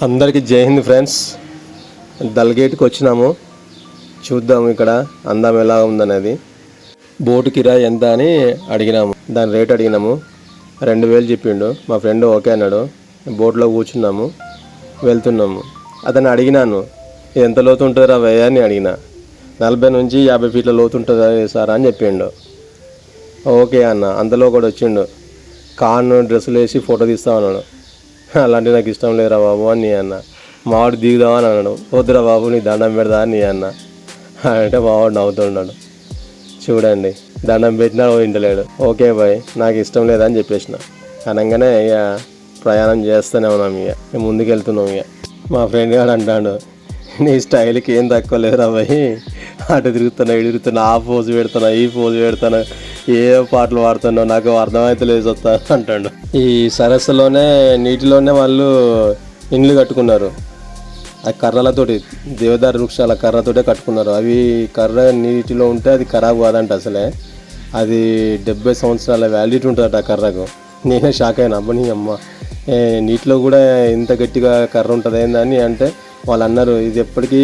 అందరికీ జై హింద్ ఫ్రెండ్స్. దల్గేట్కి వచ్చినాము, చూద్దాము ఇక్కడ అందం ఎలా ఉందనేది. బోటు కిరాయి ఎంత అని అడిగినాము, దాని రేట్ అడిగినాము. 2000 చెప్పిండు. మా ఫ్రెండ్ ఓకే అన్నాడు. బోట్లో కూర్చున్నాము, వెళ్తున్నాము. అతను అడిగినాను, ఎంత లోతు ఉంటుంది రా భయ్యా అని అడిగిన. 40 నుంచి 50 ఫీట్ల లోతు ఉంటుంది సార్ అని చెప్పిండు. ఓకే అన్న. అంతలో కూడా వచ్చిండు, కాన్ డ్రెస్సులు వేసి ఫోటో తీస్తా అన్నాడు. అలాంటి నాకు ఇష్టం లేదురా బాబు అని నీ అన్న. మావాడు దిగుదామా అని అన్నాడు. వద్దురా బాబు నీ దండం పెడదా అని నీ అన్న అంటే మావాడు నవ్వుతున్నాడు. చూడండి, దండం పెట్టినా వింటలేడు. ఓకే బాయ్, నాకు ఇష్టం లేదని చెప్పేసిన. అనగానే ఇక ప్రయాణం చేస్తూనే ఉన్నాం. ఇక ముందుకు వెళ్తున్నాం. ఇక మా ఫ్రెండ్ గారు అంటాడు, నీ స్టైల్కి ఏం తక్కువ లేదురా బాయ్, అటు తిరుగుతున్నా ఇటు తిరుగుతున్నా, ఆ పోజు పెడుతున్నా ఈ పోజు పెడుతున్నా, ఏ పాటలు పాడుతున్నావు నాకు అర్థమైతే లేదు వస్తా అంటాడు. ఈ సరస్సులోనే నీటిలోనే వాళ్ళు ఇండ్లు కట్టుకున్నారు. ఆ కర్రలతోటి, దేవదారు వృక్షాల కర్రతోటే కట్టుకున్నారు. అవి కర్ర నీటిలో ఉంటే అది ఖరాబ్ కాదంట. అసలే అది 70 సంవత్సరాల వ్యాలిడిటీ ఉంటుందట ఆ కర్రకు. నేనే షాక్ అయినా, అబ్బా నీ అమ్మ, నీటిలో కూడా ఇంత గట్టిగా కర్ర ఉంటుంది ఏందని అంటే వాళ్ళు అన్నారు, ఇది ఎప్పటికీ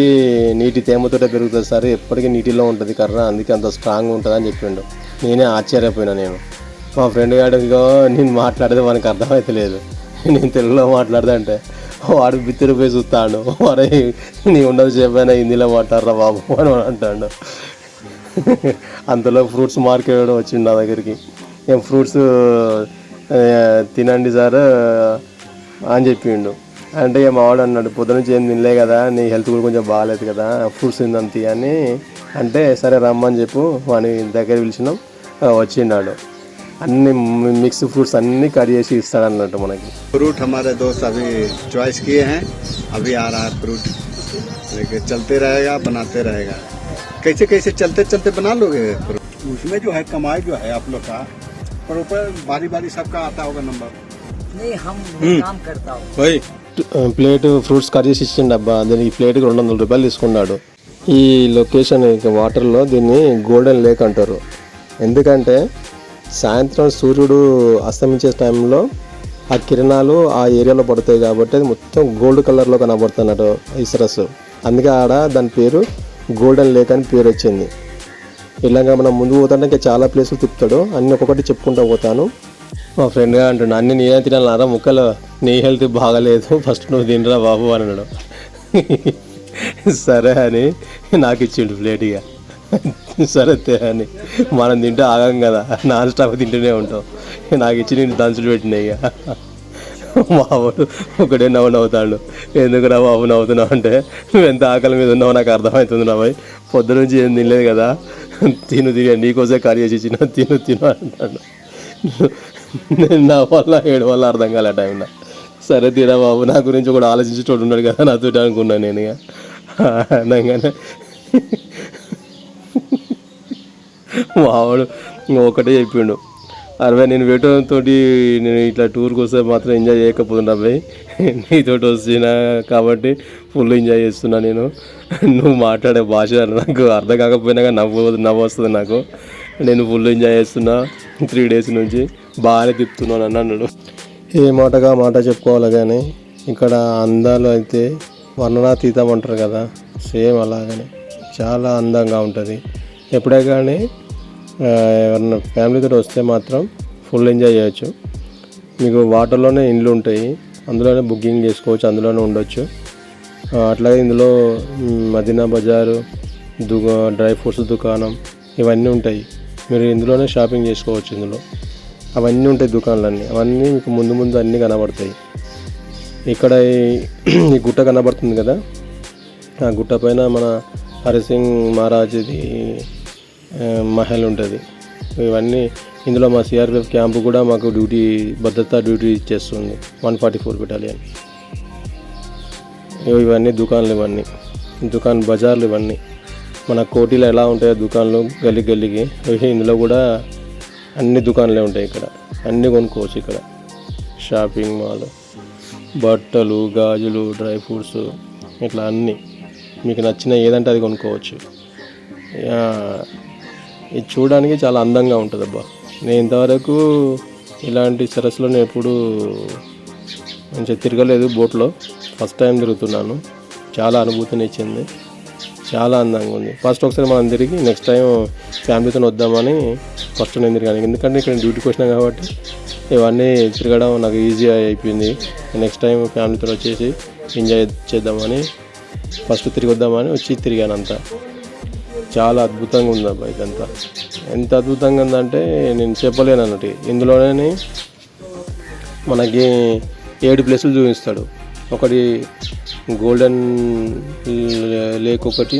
నీటి తేమతోటే పెరుగుతుంది సార్, ఎప్పటికీ నీటిలో ఉంటుంది కర్ర, అందుకే అంత స్ట్రాంగ్ ఉంటుంది అని చెప్పిండు. నేనే ఆశ్చర్యపోయినా. మా ఫ్రెండ్ గాడిగా నేను మాట్లాడితే మనకు అర్థమైతే లేదు, నేను తెలుగులో మాట్లాడితే అంటే వాడు బిత్తిరిపోయి చూస్తాడు. మరే నీ ఉండదు చెప్పైనా హిందీలో మాట్లాడరా బాబు అని అంటాడు. అంతలో ఫ్రూట్స్ మార్కెట్ వచ్చిండు నా దగ్గరికి. ఏం ఫ్రూట్స్ తినండి సార్ అని చెప్పిండు. అంటే ఇక మావాడు అన్నాడు, పొద్దున నుంచి ఏం తినలే కదా, నీ హెల్త్ కూడా కొంచెం బాగాలేదు కదా, ఫ్రూట్స్ తిందంతి అని అంటే, సరే రమ్మని చెప్పు వాని దగ్గర పిలిచినాం. వచ్చిన్నాడు, అన్ని మిక్స్ ఫ్రూట్స్ అన్ని కట్ చేసి ఇస్తాడు అన్నట్టు మనకి. फ्रूट हमारे दोस्त अभी चॉइस किए हैं, अभी आ रहा है फ्रूट, लेकिन चलते रहेगा बनाते रहेगा. कैसे कैसे चलते चलते बना लोगे फ्रूट? उसमें जो है कमाई जो है आप लोग का, पर ऊपर बारी बारी सबका आता होगा नंबर. नहीं, हम काम करता हूँ. ప్లేట్ ఫ్రూట్స్ కట్ చేసి ఇచ్చిండు. అబ్బా దీనికి ప్లేట్కి 200 రూపాయలు తీసుకున్నాడు. ఈ లొకేషన్ వాటర్లో దీన్ని గోల్డెన్ లేక్ అంటారు. ఎందుకంటే సాయంత్రం సూర్యుడు అస్తమించే టైంలో ఆ కిరణాలు ఆ ఏరియాలో పడతాయి కాబట్టి అది మొత్తం గోల్డ్ కలర్లో కనబడుతున్నట్టు ఈ సరస్సు. అందుకే ఆడ దాని పేరు గోల్డెన్ లేక్ అని పేరు వచ్చింది. ఇలాగా మనం ముందు పోతుంటే ఇంకా చాలా ప్లేసులు తిప్పుతాడు, అన్నీ ఒక్కొక్కటి చెప్పుకుంటూ పోతాను. మా ఫ్రెండ్గా అంటున్నా, అన్నీ నేనే తినాలన్నారా ముక్కలు, నీ హెల్త్ బాగాలేదు, ఫస్ట్ నువ్వు తినరా బాబు అని అన్నాడు. సరే అని నాకు ఇచ్చిండు ప్లేట్. ఇక సరే అని మనం తింటే ఆగం కదా, నాన్ స్టాప్ తింటూనే ఉంటాం. నాకు ఇచ్చి నేను దంచులు పెట్టినాయి. ఇక మావాడు ఒకటే నవ్వుతాడు. ఎందుకురా బాబు నవ్వుతున్నావు అంటే, నువ్వు ఎంత ఆకలి మీద ఉన్నావు నాకు అర్థమవుతుంది నా భయ్, పొద్దు నుంచి ఏం తినలేదు కదా, తిను నీకోసే కర్రీ చేసి ఇచ్చిన, తిను అంటాడు. నేను నా వల్ల 7 వల్ల అర్థం కాలే టైంలో. సరే తీరా బాబు, నా గురించి కూడా ఆలోచించేటోడు ఉన్నాడు కదా నాతో అనుకున్నాను నేను. ఇక అనగానే మావాడు ఒకటే చెప్పిండు, అరవై నేను వేటతో నేను ఇట్లా టూర్కి వస్తే మాత్రం ఎంజాయ్ చేయకపోతున్నా అబ్బాయి, నీతోటి వచ్చినా కాబట్టి ఫుల్ ఎంజాయ్ చేస్తున్నా నేను. నువ్వు మాట్లాడే భాష నాకు అర్థం కాకపోయినా కానీ నవ్వు వస్తుంది నాకు. నేను ఫుల్ ఎంజాయ్ చేస్తున్నా 3 డేస్ నుంచి, బాగానే తిప్పుతున్నాను అని అన్నాడు. ఏ మాటగా మాట చెప్పుకోవాలి కానీ ఇక్కడ అందాలు అయితే వర్ణనాతీతం అంటారు కదా, సేమ్ అలాగనే చాలా అందంగా ఉంటుంది. ఎప్పుడే కానీ ఎవరన్నా ఫ్యామిలీతో వస్తే మాత్రం ఫుల్ ఎంజాయ్ చేయొచ్చు. మీకు వాటర్లోనే ఇండ్లు ఉంటాయి, అందులోనే బుకింగ్ చేసుకోవచ్చు, అందులోనే ఉండొచ్చు. అట్లాగే ఇందులో మదీనా బజారు, డ్రై ఫ్రూట్స్ దుకాణం ఇవన్నీ ఉంటాయి. మీరు ఇందులోనే షాపింగ్ చేసుకోవచ్చు. ఇందులో అవన్నీ ఉంటాయి దుకాణాలన్నీ, అవన్నీ మీకు ముందు అన్నీ కనబడతాయి. ఇక్కడ ఈ గుట్ట కనబడుతుంది కదా, ఆ గుట్ట పైన మన హరిసింగ్ మహారాజ్ది మహల్ ఉంటుంది. ఇవన్నీ ఇందులో మా సిఆర్పిఎఫ్ క్యాంపు కూడా మాకు భద్రతా డ్యూటీ ఇచ్చేస్తుంది, 144 బెటాలియన్. ఇవన్నీ దుకాణాలు, ఇవన్నీ బజార్లు, ఇవన్నీ మన కోటిలో ఎలా ఉంటాయో దుకాణాలు గల్లికి ఇందులో కూడా అన్ని దుకాణాలే ఉంటాయి. ఇక్కడ అన్నీ కొనుక్కోవచ్చు. ఇక్కడ షాపింగ్ మాల్, బట్టలు, గాజులు, డ్రై ఫ్రూట్స్, ఇట్లా అన్నీ మీకు నచ్చిన ఏదంటే అది కొనుక్కోవచ్చు. ఇది చూడడానికి చాలా అందంగా ఉంటుంది. అబ్బా నేను ఇంతవరకు ఇలాంటి సరస్సులో నేను ఎప్పుడు మంచిగా తిరగలేదు బోట్లో. ఫస్ట్ టైం తిరుగుతున్నాను. చాలా అనుభూతిని ఇచ్చింది, చాలా అందంగా ఉంది. ఫస్ట్ ఒకసారి మనం తిరిగి నెక్స్ట్ టైం ఫ్యామిలీతో వద్దామని ఫస్ట్ నేను తిరిగాను. ఎందుకంటే ఇక్కడ డ్యూటీకి వచ్చినా కాబట్టి ఇవన్నీ తిరగడం నాకు ఈజీ అయిపోయింది. నెక్స్ట్ టైం ఫ్యామిలీతో వచ్చేసి ఎంజాయ్ చేద్దామని ఫస్ట్ తిరిగి వద్దామని వచ్చి తిరిగాను. అంతా చాలా అద్భుతంగా ఉంది అబ్బా ఇదంతా. ఎంత అద్భుతంగా ఉందంటే నేను చెప్పలేను అన్నట్టు. ఇందులోనే మనకి 7 ప్లేసులు చూపిస్తాడు. ఒకటి గోల్డెన్ లేక్, ఒకటి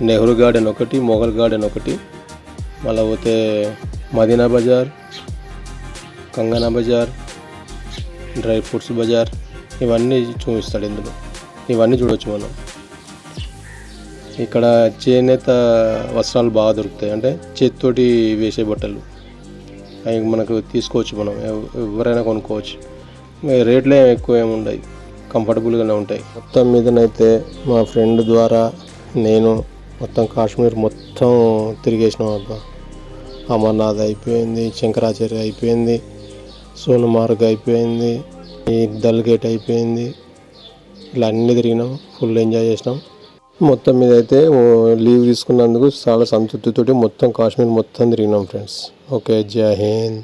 నెహ్రూ గార్డెన్, ఒకటి మొఘల్ గార్డెన్, ఒకటి మళ్ళీ పోతే మదీనా బజార్, కంగనా బజార్, డ్రై ఫ్రూట్స్ బజార్, ఇవన్నీ చూపిస్తాడు ఇందులో. ఇవన్నీ చూడవచ్చు మనం. ఇక్కడ చేనేత వస్త్రాలు బాగా దొరుకుతాయి, అంటే చేతితోటి వేసే బట్టలు. అవి మనకు తీసుకోవచ్చు, మనం ఎవరైనా కొనుక్కోవచ్చు. రేట్లు ఎక్కువ ఏమి ఉండవు, కంఫర్టబుల్గానే ఉంటాయి. మొత్తం మీదనైతే మా ఫ్రెండ్ ద్వారా నేను మొత్తం కాశ్మీర్ మొత్తం తిరిగేసినాం అబ్బా. అమర్నాథ్ అయిపోయింది, శంకరాచార్య అయిపోయింది, సోనమార్గ్ అయిపోయింది, ఈ డల్ గేట్ అయిపోయింది. ఇలా అన్నీ తిరిగినాం, ఫుల్ ఎంజాయ్ చేసినాం. మొత్తం మీద అయితే లీవ్ తీసుకున్నందుకు చాలా సంతృప్తితోటి మొత్తం కాశ్మీర్ మొత్తం తిరిగినాం ఫ్రెండ్స్. ఓకే, జై హింద్.